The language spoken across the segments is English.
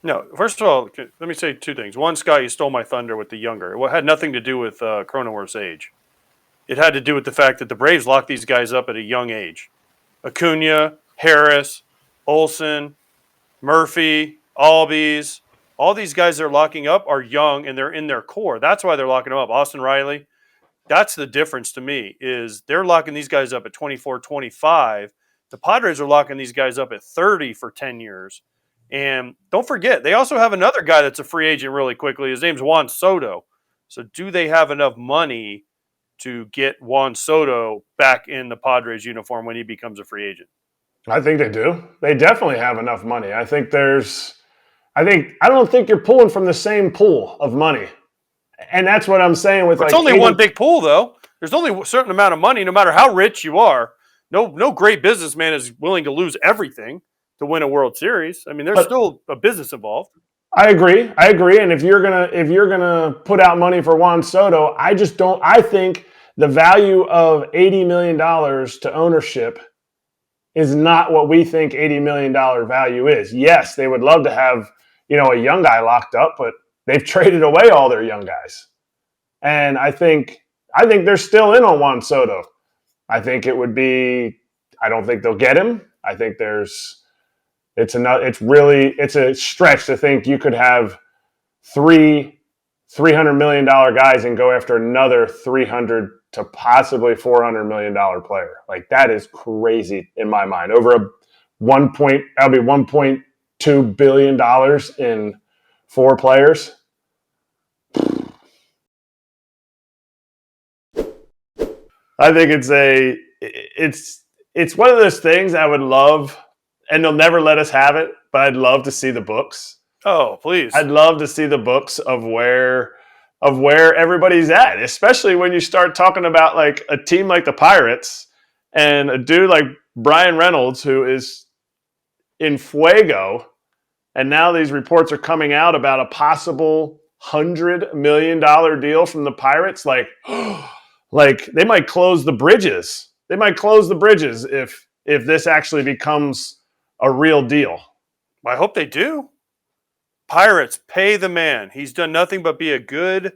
No, first of all, let me say two things. One, Scott, you stole my thunder with the younger. It had nothing to do with Cronenworth's age. It had to do with the fact that the Braves locked these guys up at a young age. Acuna, Harris, Olson, Murphy, Albies, all these guys they're locking up are young and they're in their core. That's why they're locking them up. Austin Riley, that's the difference to me is they're locking these guys up at 24, 25. The Padres are locking these guys up at 30 for 10 years. And don't forget, they also have another guy that's a free agent really quickly. His name's Juan Soto. So do they have enough money to get Juan Soto back in the Padres uniform when he becomes a free agent? I think they do. They definitely have enough money. I don't think you're pulling from the same pool of money. And that's what I'm saying with it's only one big pool, though. There's only a certain amount of money, no matter how rich you are. No great businessman is willing to lose everything to win a World Series. I mean, there's still a business involved. I agree. And if you're gonna put out money for Juan Soto, I think the value of $80 million to ownership is not what we think $80 million value is. Yes, they would love to have, a young guy locked up, but they've traded away all their young guys. And I think they're still in on Juan Soto. I think it would be, I don't think they'll get him. I think it's a stretch to think you could have $300 million guys and go after another 300 to possibly $400 million player. Like, that is crazy in my mind. Over that'll be $1.2 billion in 4 players. I think it's one of those things I would love, and they'll never let us have it, but I'd love to see the books. Oh, please. I'd love to see the books of where everybody's at, especially when you start talking about like a team like the Pirates and a dude like Bryan Reynolds, who is in fuego. And now these reports are coming out about a possible $100 million deal from the Pirates. Like they might close the bridges. They might close the bridges if this actually becomes a real deal. I hope they do. Pirates, pay the man. He's done nothing but be a good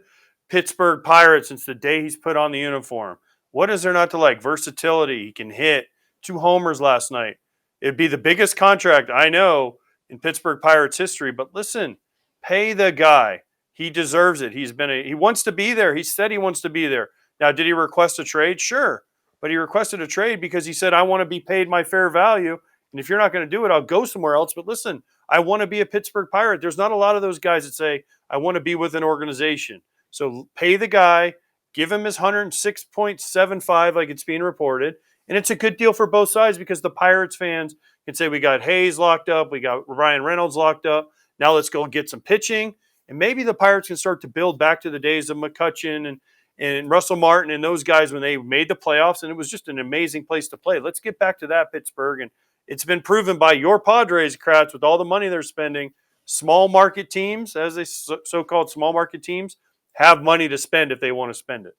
Pittsburgh Pirate since the day he's put on the uniform. What is there not to like? Versatility. He can hit 2 homers last night. It'd be the biggest contract I know in Pittsburgh Pirates history. But listen, pay the guy. He deserves it. He wants to be there. He said he wants to be there. Now, did he request a trade? Sure. But he requested a trade because he said, I want to be paid my fair value. And if you're not going to do it, I'll go somewhere else. But listen, I want to be a Pittsburgh Pirate. There's not a lot of those guys that say, I want to be with an organization. So pay the guy, give him his 106.75 like it's being reported. And it's a good deal for both sides because the Pirates fans can say, we got Hayes locked up, we got Bryan Reynolds locked up. Now let's go get some pitching. And maybe the Pirates can start to build back to the days of McCutchen and Russell Martin and those guys when they made the playoffs. And it was just an amazing place to play. Let's get back to that, Pittsburgh. And it's been proven by your Padres, Kratz, with all the money they're spending. Small market teams, as they so-called small market teams, have money to spend if they want to spend it.